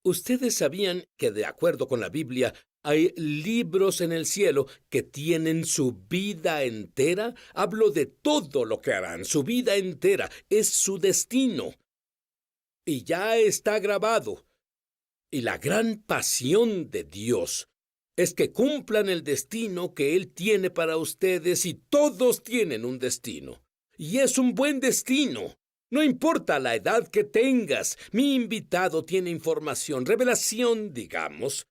¿Ustedes sabían que, de acuerdo con la Biblia, hay libros en el cielo que tienen su vida entera? Hablo de todo lo que harán, su vida entera, es su destino. Y ya está grabado. Y la gran pasión de Dios es que cumplan el destino que Él tiene para ustedes, y todos tienen un destino. Y es un buen destino. No importa la edad que tengas, mi invitado tiene información, revelación, digamos,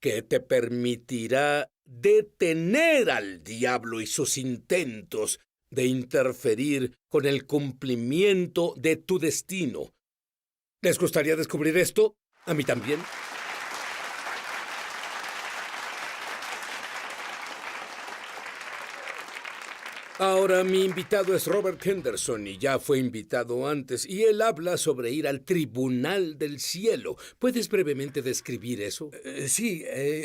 que te permitirá detener al diablo y sus intentos de interferir con el cumplimiento de tu destino. ¿Les gustaría descubrir esto? A mí también. Ahora, mi invitado es Robert Henderson y ya fue invitado antes, y él habla sobre ir al tribunal del cielo. ¿Puedes brevemente describir eso? Sí,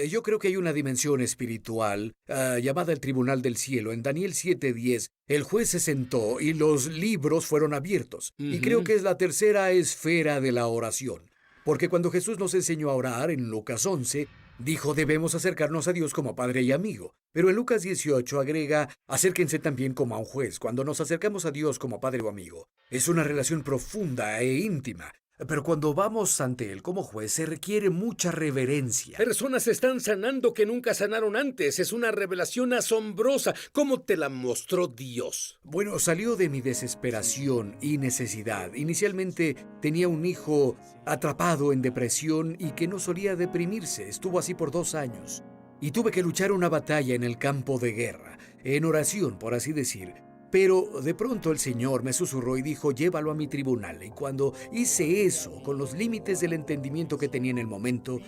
yo creo que hay una dimensión espiritual llamada el Tribunal del Cielo. En Daniel 7:10, el juez se sentó y los libros fueron abiertos. Y creo Ujú. que es la tercera esfera de la oración. Porque cuando Jesús nos enseñó a orar en Lucas 11, dijo debemos acercarnos a Dios como Padre y amigo. Pero en Lucas 18 agrega, acérquense también como a un juez. Cuando nos acercamos a Dios como Padre o amigo, es una relación profunda e íntima. Pero cuando vamos ante Él como juez, se requiere mucha reverencia. Personas están sanando que nunca sanaron antes. Es una revelación asombrosa. ¿Cómo te la mostró Dios? Bueno, salió de mi desesperación y necesidad. Inicialmente tenía un hijo atrapado en depresión y que no solía deprimirse. Estuvo así por 2 años. Y tuve que luchar una batalla en el campo de guerra, en oración, por así decir. Pero de pronto el Señor me susurró y dijo, llévalo a mi tribunal. Y cuando hice eso, con los límites del entendimiento que tenía en el momento,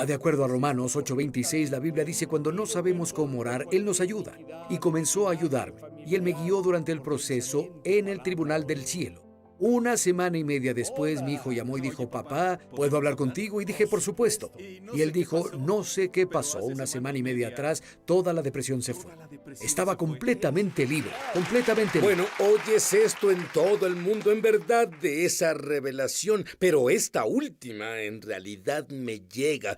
de acuerdo a Romanos 8:26, la Biblia dice, cuando no sabemos cómo orar, Él nos ayuda. Y comenzó a ayudarme. Y Él me guió durante el proceso en el tribunal del cielo. 1 semana y media después, mi hijo llamó y dijo, papá, ¿puedo hablar contigo? Y dije, por supuesto. Y él dijo, no sé qué pasó. 1 semana y media atrás, toda la depresión se fue. Estaba completamente libre, completamente libre. Bueno, oyes esto en todo el mundo, en verdad, de esa revelación, pero esta última en realidad me llega.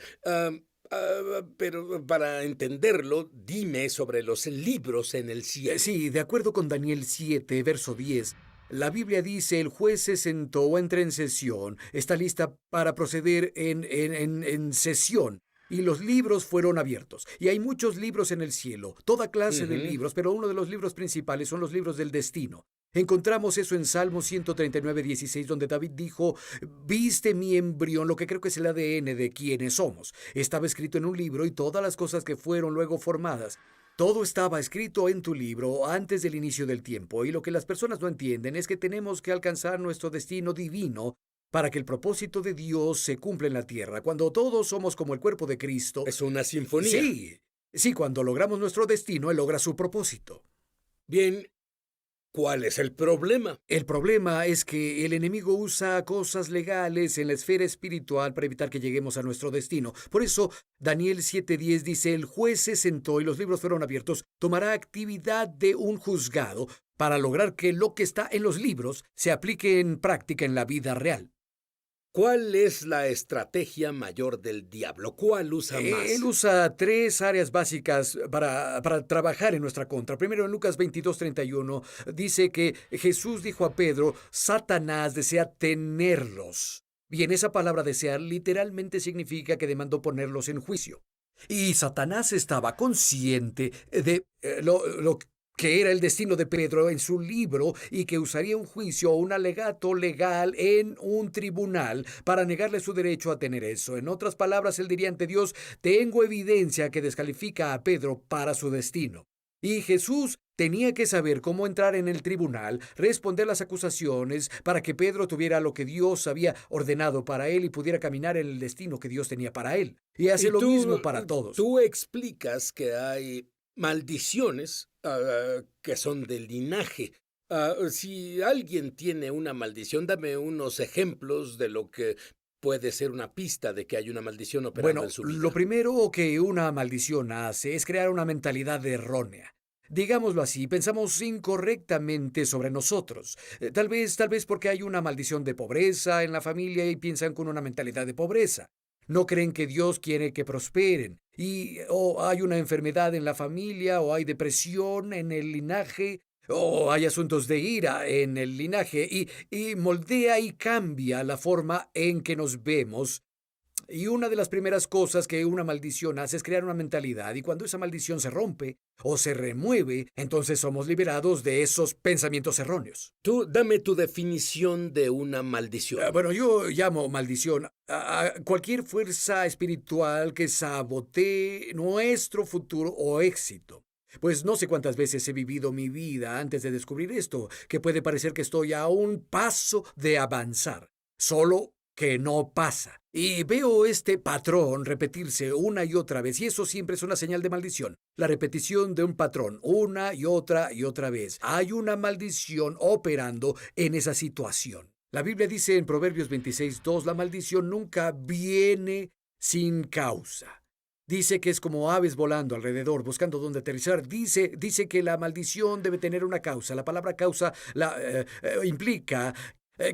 Pero para entenderlo, dime sobre los libros en el cielo. Sí, de acuerdo con Daniel 7, verso 10, la Biblia dice, el juez se sentó o entra en sesión, está lista para proceder en sesión. Y los libros fueron abiertos. Y hay muchos libros en el cielo, toda clase de Ujú. libros, pero uno de los libros principales son los libros del destino. Encontramos eso en Salmo 139:16, donde David dijo, viste mi embrión, lo que creo que es el ADN de quienes somos. Estaba escrito en un libro y todas las cosas que fueron luego formadas. Todo estaba escrito en tu libro antes del inicio del tiempo, y lo que las personas no entienden es que tenemos que alcanzar nuestro destino divino para que el propósito de Dios se cumpla en la tierra. Cuando todos somos como el cuerpo de Cristo, Es una sinfonía. sí, sí, cuando logramos nuestro destino, Él logra su propósito. Bien, ¿cuál es el problema? El problema es que el enemigo usa cosas legales en la esfera espiritual para evitar que lleguemos a nuestro destino. Por eso, Daniel 7:10 dice, el juez se sentó y los libros fueron abiertos, tomará actividad de un juzgado para lograr que lo que está en los libros se aplique en práctica en la vida real. ¿Cuál es la estrategia mayor del diablo? ¿Cuál usa Él más? usa 3 áreas básicas para trabajar en nuestra contra. Primero, en Lucas 22:31, dice que Jesús dijo a Pedro, Satanás desea tenerlos. Bien, esa palabra desear literalmente significa que demandó ponerlos en juicio. Y Satanás estaba consciente de lo que era el destino de Pedro en su libro y que usaría un juicio o un alegato legal en un tribunal para negarle su derecho a tener eso. En otras palabras, él diría ante Dios, tengo evidencia que descalifica a Pedro para su destino. Y Jesús tenía que saber cómo entrar en el tribunal, responder las acusaciones para que Pedro tuviera lo que Dios había ordenado para él y pudiera caminar en el destino que Dios tenía para él. Y hace Y lo tú, mismo para todos. tú explicas que hay maldiciones que son del linaje. Si alguien tiene una maldición, dame unos ejemplos de lo que puede ser una pista de que hay una maldición operando en Bueno, su lo vida. primero que una maldición hace es crear una mentalidad errónea. Digámoslo así, pensamos incorrectamente sobre nosotros. Tal vez porque hay una maldición de pobreza en la familia y piensan con una mentalidad de pobreza. No creen que Dios quiere que prosperen. Y o hay una enfermedad en la familia, o hay depresión en el linaje, o hay asuntos de ira en el linaje, y moldea y cambia la forma en que nos vemos. Y una de las primeras cosas que una maldición hace es crear una mentalidad, y cuando esa maldición se rompe o se remueve, entonces somos liberados de esos pensamientos erróneos. Tú dame tu definición de una maldición. Bueno, yo llamo maldición a cualquier fuerza espiritual que sabotee nuestro futuro o éxito. Pues no sé cuántas veces he vivido mi vida antes de descubrir esto, que puede parecer que estoy a un paso de avanzar, solo que no pasa. Y veo este patrón repetirse una y otra vez, y eso siempre es una señal de maldición. La repetición de un patrón una y otra vez. Hay una maldición operando en esa situación. La Biblia dice en Proverbios 26:2, la maldición nunca viene sin causa. Dice que es como aves volando alrededor, buscando dónde aterrizar. Dice que la maldición debe tener una causa. La palabra causa implica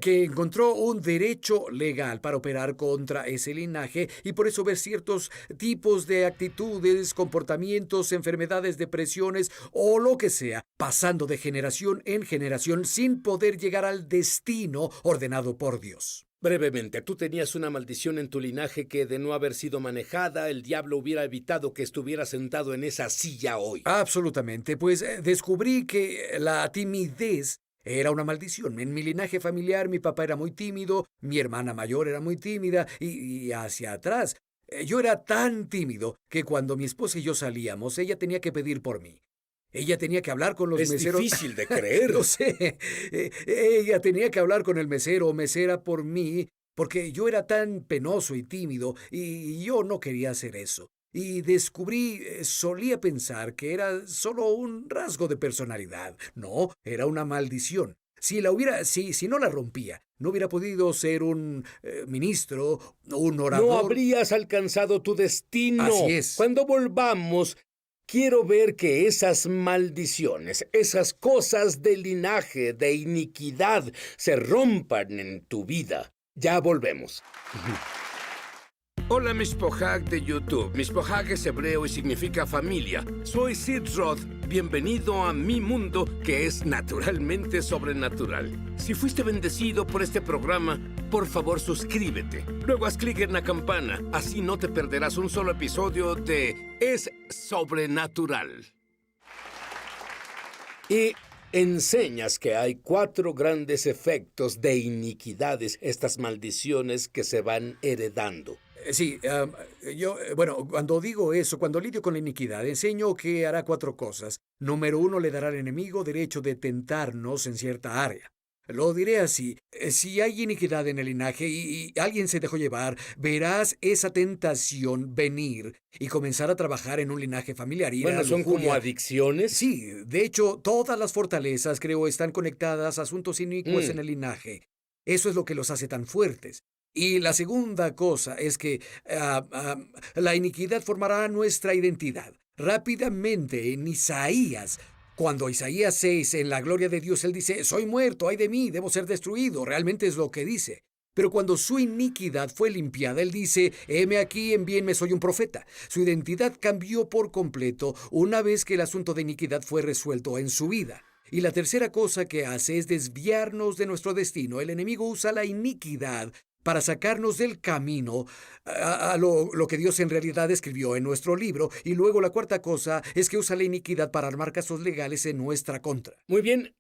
que encontró un derecho legal para operar contra ese linaje, y por eso ver ciertos tipos de actitudes, comportamientos, enfermedades, depresiones o lo que sea, pasando de generación en generación sin poder llegar al destino ordenado por Dios. Brevemente, tú tenías una maldición en tu linaje que, de no haber sido manejada, el diablo hubiera evitado que estuvieras sentado en esa silla hoy. Absolutamente, pues descubrí que la timidez era una maldición. En mi linaje familiar, mi papá era muy tímido, mi hermana mayor era muy tímida, y hacia atrás, yo era tan tímido que cuando mi esposa y yo salíamos, ella tenía que pedir por mí. Ella tenía que hablar con los meseros. Es difícil de creer. Lo sé. Ella tenía que hablar con el mesero o mesera por mí, porque yo era tan penoso y tímido, y yo no quería hacer eso. Y descubrí, solía pensar que era solo un rasgo de personalidad. No, era una maldición. Si no la rompía, no hubiera podido ser un ministro o un orador. No habrías alcanzado tu destino. Así es. Cuando volvamos, quiero ver que esas maldiciones, esas cosas de linaje, de iniquidad, se rompan en tu vida. Ya volvemos. Hola, Mishpohag de YouTube. Mishpohag es hebreo y significa familia. Soy Sid Roth. Bienvenido a mi mundo, que es naturalmente sobrenatural. Si fuiste bendecido por este programa, por favor suscríbete. Luego haz clic en la campana. Así no te perderás un solo episodio de Es Sobrenatural. Y enseñas que hay 4 grandes efectos de iniquidades, estas maldiciones que se van heredando. Sí, cuando digo eso, cuando lidio con la iniquidad, enseño que hará 4 cosas. Número 1, le dará al enemigo derecho de tentarnos en cierta área. Lo diré así: si hay iniquidad en el linaje y alguien se dejó llevar, verás esa tentación venir y comenzar a trabajar en un linaje familiar. Bueno, ¿son como adicciones? Sí, de hecho, todas las fortalezas, creo, están conectadas a asuntos inicuos en el linaje. Eso es lo que los hace tan fuertes. Y la segunda cosa es que la iniquidad formará nuestra identidad. Rápidamente, en Isaías, cuando Isaías 6, en la gloria de Dios, él dice: soy muerto, ay de mí, debo ser destruido. Realmente es lo que dice. Pero cuando su iniquidad fue limpiada, él dice: heme aquí, envíenme, soy un profeta. Su identidad cambió por completo una vez que el asunto de iniquidad fue resuelto en su vida. Y la tercera cosa que hace es desviarnos de nuestro destino. El enemigo usa la iniquidad para sacarnos del camino a lo que Dios en realidad escribió en nuestro libro. Y luego la cuarta cosa es que usa la iniquidad para armar casos legales en nuestra contra. Muy bien.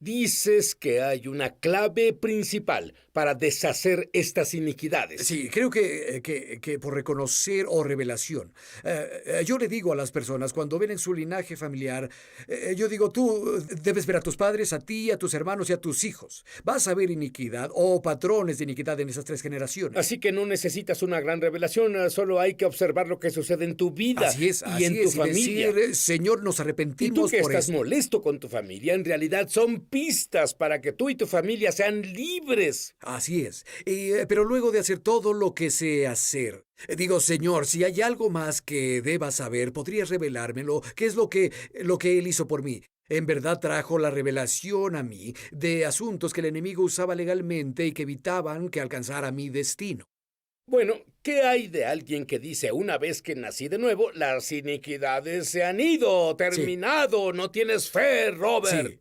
Dices que hay una clave principal para deshacer estas iniquidades. Sí, creo que por reconocer o revelación. Yo le digo a las personas cuando ven en su linaje familiar, yo digo: tú debes ver a tus padres, a ti, a tus hermanos y a tus hijos. Vas a ver iniquidad o patrones de iniquidad en esas 3 generaciones. Así que no necesitas una gran revelación, solo hay que observar lo que sucede en tu vida y en tu familia. Decir: Señor, nos arrepentimos por esto. Y tú que estás esto. molesto con tu familia, en realidad son pistas para que tú y tu familia sean libres. Así es. Pero luego de hacer todo lo que sé hacer, digo: Señor, si hay algo más que deba saber, ¿podrías revelármelo? ¿Qué es lo que Él hizo por mí? En verdad trajo la revelación a mí de asuntos que el enemigo usaba legalmente y que evitaban que alcanzara mi destino. Bueno, ¿qué hay de alguien que dice una vez que nací de nuevo, las iniquidades se han ido, Sí, terminado, no tienes fe, Robert?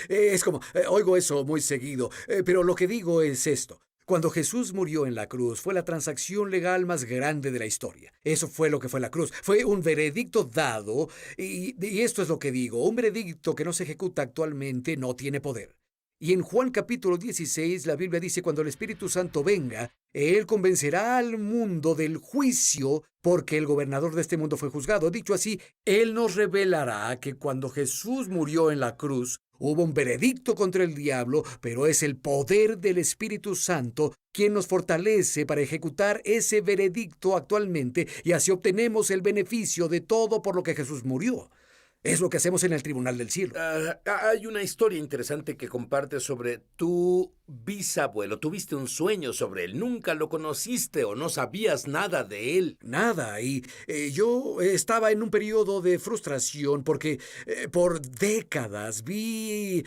sí, es como, oigo eso muy seguido, pero lo que digo es esto. Cuando Jesús murió en la cruz fue la transacción legal más grande de la historia. Eso fue lo que fue la cruz. Fue un veredicto dado y esto es lo que digo. Un veredicto que no se ejecuta actualmente no tiene poder. Y en Juan capítulo 16 la Biblia dice, cuando el Espíritu Santo venga, Él convencerá al mundo del juicio porque el gobernador de este mundo fue juzgado. Dicho así, Él nos revelará que cuando Jesús murió en la cruz, hubo un veredicto contra el diablo, pero es el poder del Espíritu Santo quien nos fortalece para ejecutar ese veredicto actualmente y así obtenemos el beneficio de todo por lo que Jesús murió. Es lo que hacemos en el tribunal del cielo. Hay una historia interesante que compartes sobre tu bisabuelo. Tuviste un sueño sobre él. Nunca lo conociste o no sabías nada de él. Nada, y yo estaba en un periodo de frustración porque por décadas vi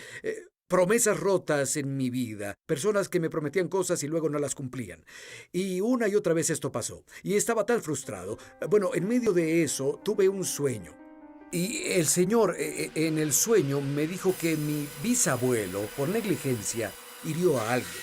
promesas rotas en mi vida, personas que me prometían cosas y luego no las cumplían. Y una y otra vez esto pasó, y estaba tan frustrado. Bueno, en medio de eso tuve un sueño. Y el Señor en el sueño me dijo que mi bisabuelo, por negligencia, hirió a alguien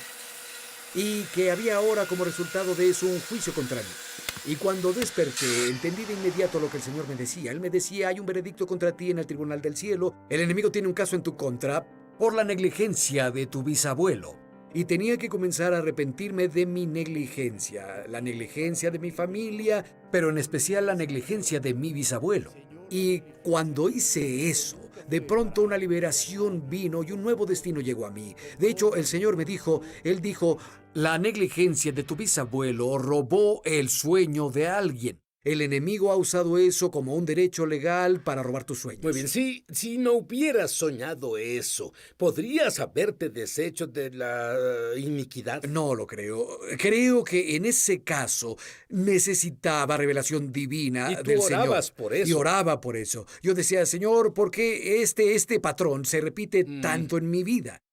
y que había ahora como resultado de eso un juicio contra mí. Y cuando desperté, entendí de inmediato lo que el Señor me decía. Él me decía, hay un veredicto contra ti en el tribunal del cielo, el enemigo tiene un caso en tu contra por la negligencia de tu bisabuelo. Y tenía que comenzar a arrepentirme de mi negligencia, la negligencia de mi familia, pero en especial la negligencia de mi bisabuelo. Y cuando hice eso, de pronto una liberación vino y un nuevo destino llegó a mí. De hecho, el Señor me dijo, Él dijo, la negligencia de tu bisabuelo robó el sueño de alguien. El enemigo ha usado eso como un derecho legal para robar tus sueños. Muy bien, si no hubieras soñado eso, ¿podrías haberte deshecho de la iniquidad? No lo creo. Creo que en ese caso necesitaba revelación divina Y tú del Señor. orabas por Y eso. oraba por eso. Yo decía, Señor, ¿por qué este patrón se repite Mm. tanto en mi vida?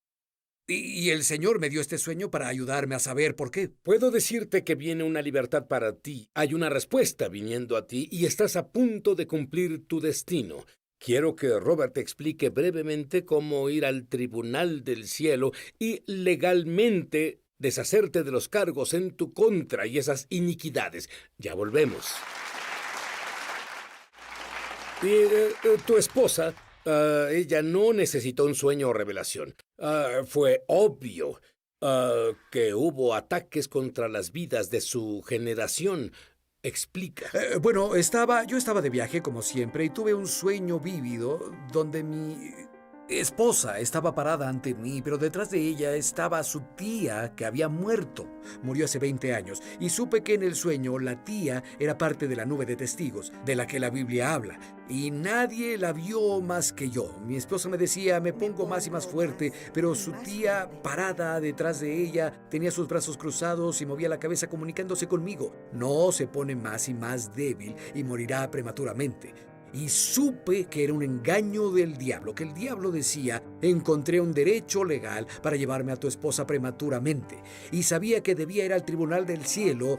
Y el Señor me dio este sueño para ayudarme a saber por qué. Puedo decirte que viene una libertad para ti. Hay una respuesta viniendo a ti y estás a punto de cumplir tu destino. Quiero que Robert te explique brevemente cómo ir al tribunal del cielo y legalmente deshacerte de los cargos en tu contra y esas iniquidades. Ya volvemos. Y tu esposa, ella no necesitó un sueño o revelación. Fue obvio que hubo ataques contra las vidas de su generación. Explica. Bueno, yo estaba de viaje como siempre y tuve un sueño vívido donde mi esposa estaba parada ante mí, pero detrás de ella estaba su tía que había muerto. Murió hace 20 años y supe que en el sueño la tía era parte de la nube de testigos de la que la Biblia habla y nadie la vio más que yo. Mi esposa me decía, me pongo más y más fuerte, pero su tía parada detrás de ella tenía sus brazos cruzados y movía la cabeza comunicándose conmigo. No, se pone más y más débil y morirá prematuramente. Y supe que era un engaño del diablo, que el diablo decía, encontré un derecho legal para llevarme a tu esposa prematuramente. Y sabía que debía ir al tribunal del cielo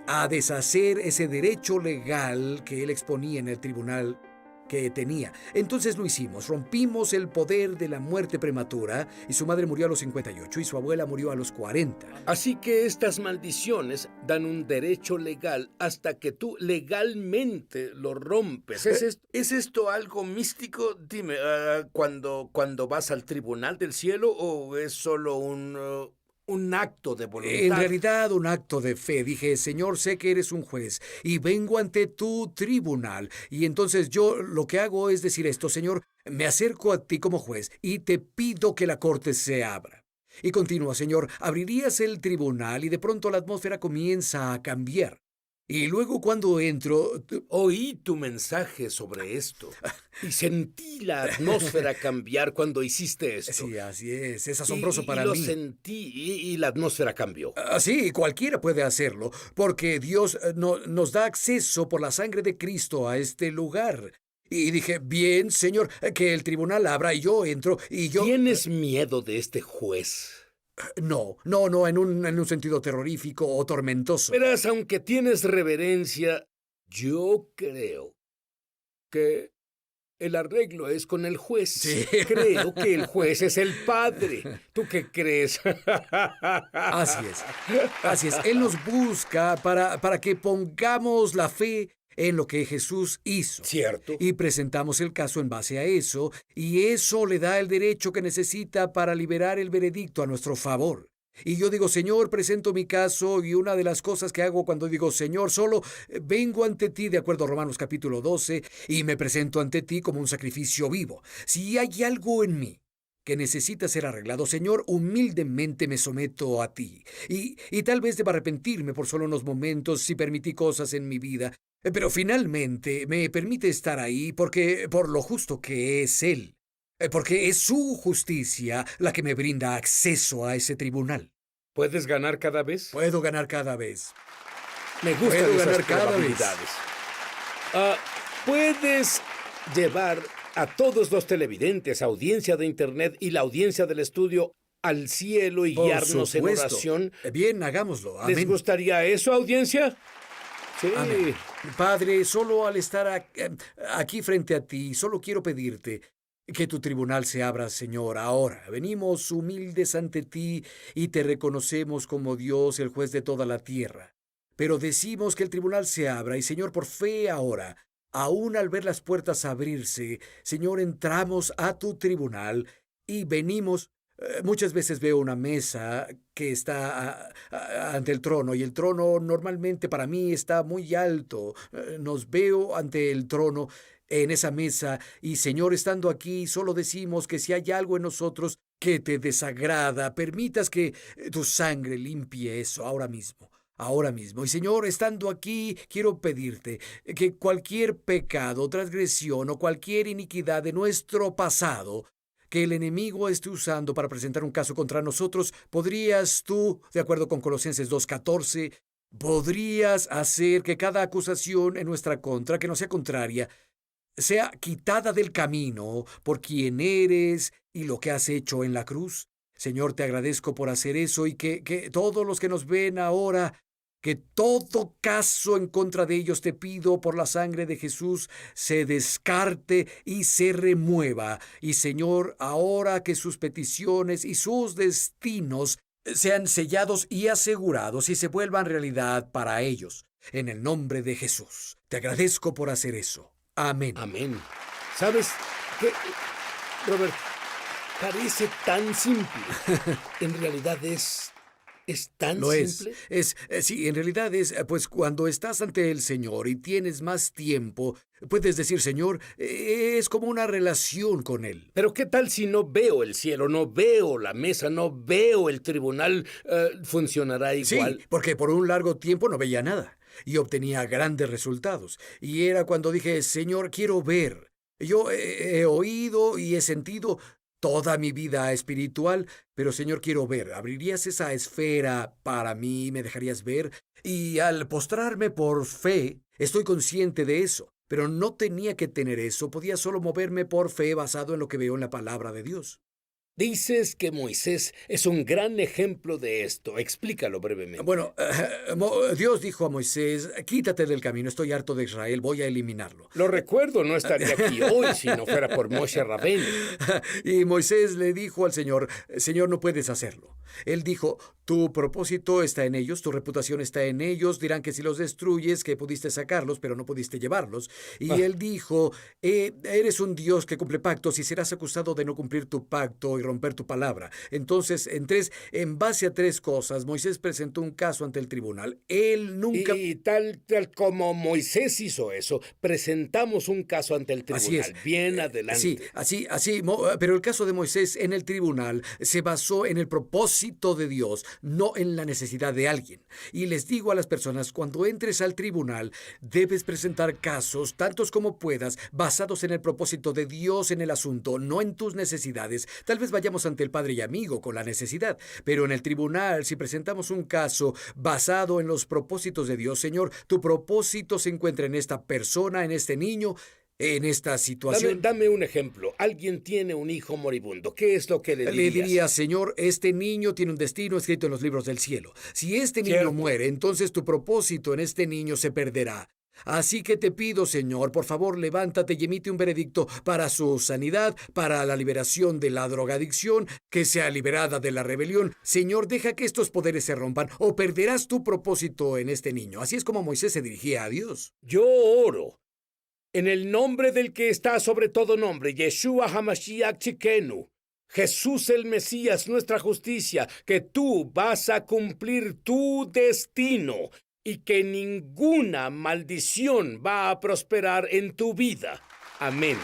a deshacer ese derecho legal que él exponía en el tribunal que tenía. Entonces lo hicimos, rompimos el poder de la muerte prematura y su madre murió a los 58 y su abuela murió a los 40. Así que estas maldiciones dan un derecho legal hasta que tú legalmente lo rompes. ¿Es esto algo místico? Dime, cuando vas al tribunal del cielo o es solo un acto de voluntad? En realidad, un acto de fe. Dije, Señor, sé que eres un juez y vengo ante tu tribunal. Y entonces yo lo que hago es decir esto, Señor, me acerco a ti como juez y te pido que la corte se abra. Y continúa, Señor, abrirías el tribunal y de pronto la atmósfera comienza a cambiar. Y luego cuando entro... Oí tu mensaje sobre esto y sentí la atmósfera cambiar cuando hiciste esto. Sí, así es asombroso para y lo mí. sentí y la atmósfera cambió. Sí, cualquiera puede hacerlo, porque Dios nos da acceso por la sangre de Cristo a este lugar. Y dije, bien, Señor, que el tribunal abra y yo entro y yo... ¿Tienes miedo de este juez? No, en un sentido terrorífico o tormentoso. Verás, aunque tienes reverencia, yo creo que el arreglo es con el juez. Sí. Creo que el juez es el padre. ¿Tú qué crees? Así es. Así es. Él nos busca para que pongamos la fe en lo que Jesús hizo. ¿Cierto? Y presentamos el caso en base a eso, y eso le da el derecho que necesita para liberar el veredicto a nuestro favor. Y yo digo, Señor, presento mi caso, y una de las cosas que hago cuando digo, Señor, solo vengo ante ti, de acuerdo a Romanos capítulo 12, y me presento ante ti como un sacrificio vivo. Si hay algo en mí que necesita ser arreglado, Señor, humildemente me someto a ti. Y tal vez deba arrepentirme por solo unos momentos si permití cosas en mi vida, pero finalmente me permite estar ahí porque por lo justo que es Él. Porque es su justicia la que me brinda acceso a ese tribunal. ¿Puedes ganar cada vez? Puedo ganar cada vez. Me gustan Puedo esas ganar cada vez. probabilidades. Puedes llevar a todos los televidentes, audiencia de Internet y la audiencia del estudio al cielo y Por guiarnos en supuesto. oración. Bien, hagámoslo. Amén. ¿Les gustaría eso, audiencia? Sí. Amén. Padre, solo al estar aquí frente a ti, solo quiero pedirte que tu tribunal se abra, Señor, ahora. Venimos humildes ante ti y te reconocemos como Dios, el juez de toda la tierra. Pero decimos que el tribunal se abra y, Señor, por fe ahora, aún al ver las puertas abrirse, Señor, entramos a tu tribunal y venimos. Muchas veces veo una mesa que está ante el trono, y el trono normalmente para mí está muy alto. Nos veo ante el trono en esa mesa y, Señor, estando aquí, solo decimos que si hay algo en nosotros que te desagrada, permitas que tu sangre limpie eso ahora mismo. Ahora mismo. Y, Señor, estando aquí, quiero pedirte que cualquier pecado, transgresión o cualquier iniquidad de nuestro pasado que el enemigo esté usando para presentar un caso contra nosotros, podrías tú, de acuerdo con Colosenses 2:14, podrías hacer que cada acusación en nuestra contra, que no sea contraria, sea quitada del camino por quien eres y lo que has hecho en la cruz. Señor, te agradezco por hacer eso, y que todos los que nos ven ahora, que todo caso en contra de ellos, te pido por la sangre de Jesús, se descarte y se remueva. Y, Señor, ahora que sus peticiones y sus destinos sean sellados y asegurados y se vuelvan realidad para ellos. En el nombre de Jesús. Te agradezco por hacer eso. Amén. Amén. ¿Sabes qué, Robert? Parece tan simple. En realidad es tan Lo simple. Sí, en realidad pues cuando estás ante el Señor y tienes más tiempo, puedes decir, Señor, es como una relación con Él. Pero ¿qué tal si no veo el cielo, no veo la mesa, no veo el tribunal? ¿Funcionará igual? Sí, porque por un largo tiempo no veía nada y obtenía grandes resultados. Y era cuando dije, Señor, quiero ver. Yo he oído y he sentido toda mi vida espiritual, pero, Señor, quiero ver. ¿Abrirías esa esfera para mí? ¿Me dejarías ver? Y al postrarme por fe, estoy consciente de eso, pero no tenía que tener eso. Podía solo moverme por fe basado en lo que veo en la palabra de Dios. Dices que Moisés es un gran ejemplo de esto. Explícalo brevemente. Bueno, Dios dijo a Moisés, quítate del camino, estoy harto de Israel, voy a eliminarlo. Lo recuerdo, no estaría aquí hoy si no fuera por Moshe Rabbeinu. Y Moisés le dijo al Señor, Señor, no puedes hacerlo. Él dijo, tu propósito está en ellos, tu reputación está en ellos, dirán que si los destruyes, que pudiste sacarlos, pero no pudiste llevarlos. Y él dijo, eres un Dios que cumple pactos y serás acusado de no cumplir tu pacto y romper tu palabra. Entonces, en base a tres cosas, Moisés presentó un caso ante el tribunal. Él nunca... Y tal como Moisés hizo eso, presentamos un caso ante el tribunal. Así es. Bien adelante. Sí, así, pero el caso de Moisés en el tribunal se basó en el propósito de Dios, no en la necesidad de alguien. Y les digo a las personas, cuando entres al tribunal, debes presentar casos, tantos como puedas, basados en el propósito de Dios en el asunto, no en tus necesidades. Tal vez vayamos ante el Padre y amigo con la necesidad, pero en el tribunal, si presentamos un caso basado en los propósitos de Dios, Señor, tu propósito se encuentra en esta persona, en este niño, en esta Dame, situación? dame un ejemplo. Alguien tiene un hijo moribundo. ¿Qué es lo que le Le dirías? diría, Señor, este niño tiene un destino escrito en los libros del cielo. Si este niño Cierto. muere, entonces tu propósito en este niño se perderá. Así que te pido, Señor, por favor, levántate y emite un veredicto para su sanidad, para la liberación de la drogadicción, que sea liberada de la rebelión. Señor, deja que estos poderes se rompan o perderás tu propósito en este niño. Así es como Moisés se dirigía a Dios. Yo oro en el nombre del que está sobre todo nombre, Yeshua HaMashiach Tzidkenu, Jesús el Mesías, nuestra justicia, que tú vas a cumplir tu destino y que ninguna maldición va a prosperar en tu vida. Amén.